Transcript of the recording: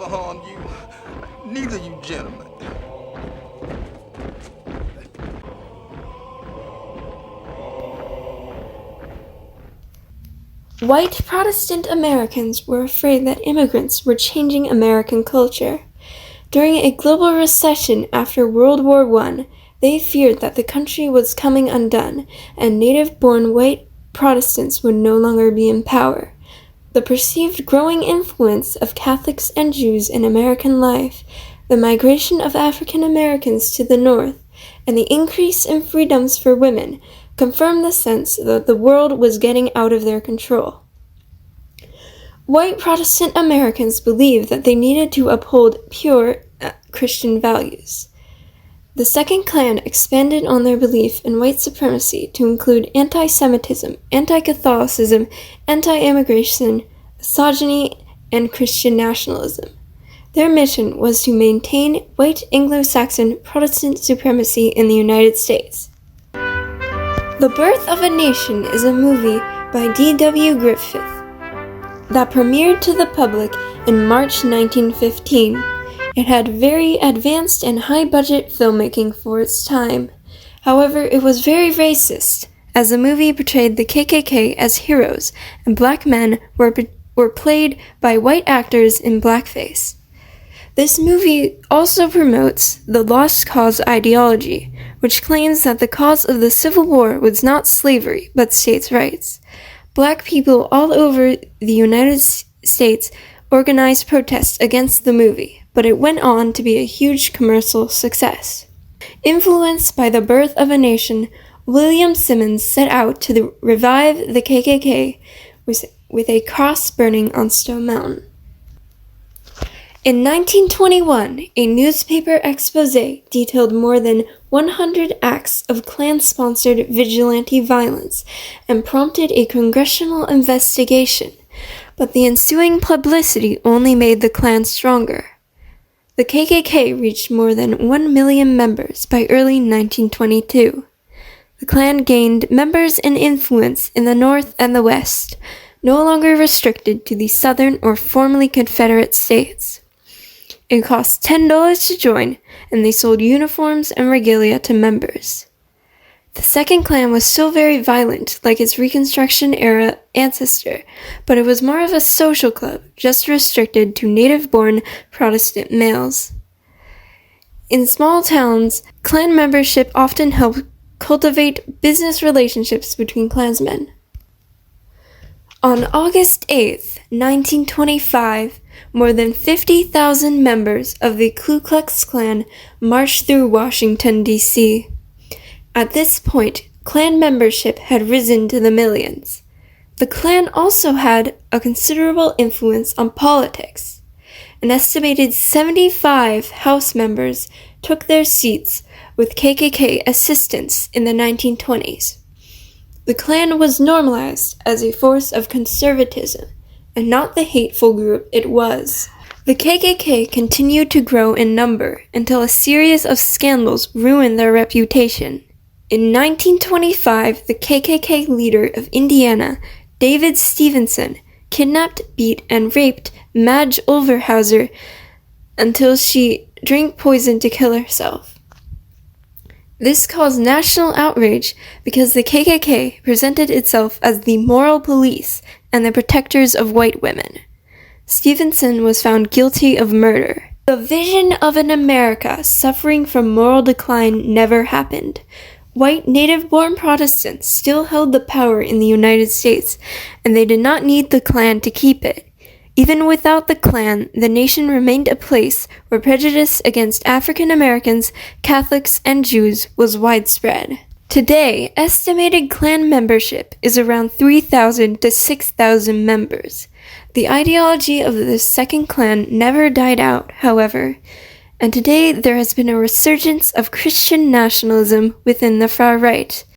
never harmed you. Neither you gentlemen. White Protestant Americans were afraid that immigrants were changing American culture. During a global recession after World War I, they feared that the country was coming undone, and native-born white Protestants would no longer be in power. The perceived growing influence of Catholics and Jews in American life, the migration of African Americans to the North, and the increase in freedoms for women confirmed the sense that the world was getting out of their control. White Protestant Americans believed that they needed to uphold pure Christian values. The Second Klan expanded on their belief in white supremacy to include anti-Semitism, anti-Catholicism, anti-immigration, misogyny, and Christian nationalism. Their mission was to maintain white Anglo-Saxon Protestant supremacy in the United States. The Birth of a Nation is a movie by D.W. Griffith that premiered to the public in March 1915. It had very advanced and high-budget filmmaking for its time. However, it was very racist, as the movie portrayed the KKK as heroes, and black men were played by white actors in blackface. This movie also promotes the lost cause ideology, which claims that the cause of the Civil War was not slavery, but states' rights. Black people all over the United States organized protests against the movie, but it went on to be a huge commercial success. Influenced by The Birth of a Nation, William Simmons set out to revive the KKK with a cross burning on Stone Mountain. In 1921, a newspaper expose detailed more than 100 acts of Klan-sponsored vigilante violence and prompted a congressional investigation, but the ensuing publicity only made the Klan stronger. The KKK reached more than 1 million members by early 1922. The Klan gained members and influence in the North and the West, no longer restricted to the Southern or formerly Confederate states. It cost $10 to join, and they sold uniforms and regalia to members. The Second Klan was still very violent, like its Reconstruction-era ancestor, but it was more of a social club, just restricted to native-born Protestant males. In small towns, Klan membership often helped cultivate business relationships between Klansmen. On August 8, 1925, more than 50,000 members of the Ku Klux Klan marched through Washington, D.C. At this point, Klan membership had risen to the millions. The Klan also had a considerable influence on politics. An estimated 75 House members took their seats with KKK assistance in the 1920s. The Klan was normalized as a force of conservatism, and not the hateful group it was. The KKK continued to grow in number until a series of scandals ruined their reputation. In 1925, the KKK leader of Indiana, David Stevenson, kidnapped, beat, and raped Madge Ulverhauser until she drank poison to kill herself. This caused national outrage because the KKK presented itself as the moral police and the protectors of white women. Stevenson was found guilty of murder. The vision of an America suffering from moral decline never happened. White native-born Protestants still held the power in the United States, and they did not need the Klan to keep it. Even without the Klan, the nation remained a place where prejudice against African Americans, Catholics, and Jews was widespread. Today, estimated Klan membership is around 3,000 to 6,000 members. The ideology of the Second Klan never died out, however, and today there has been a resurgence of Christian nationalism within the far right.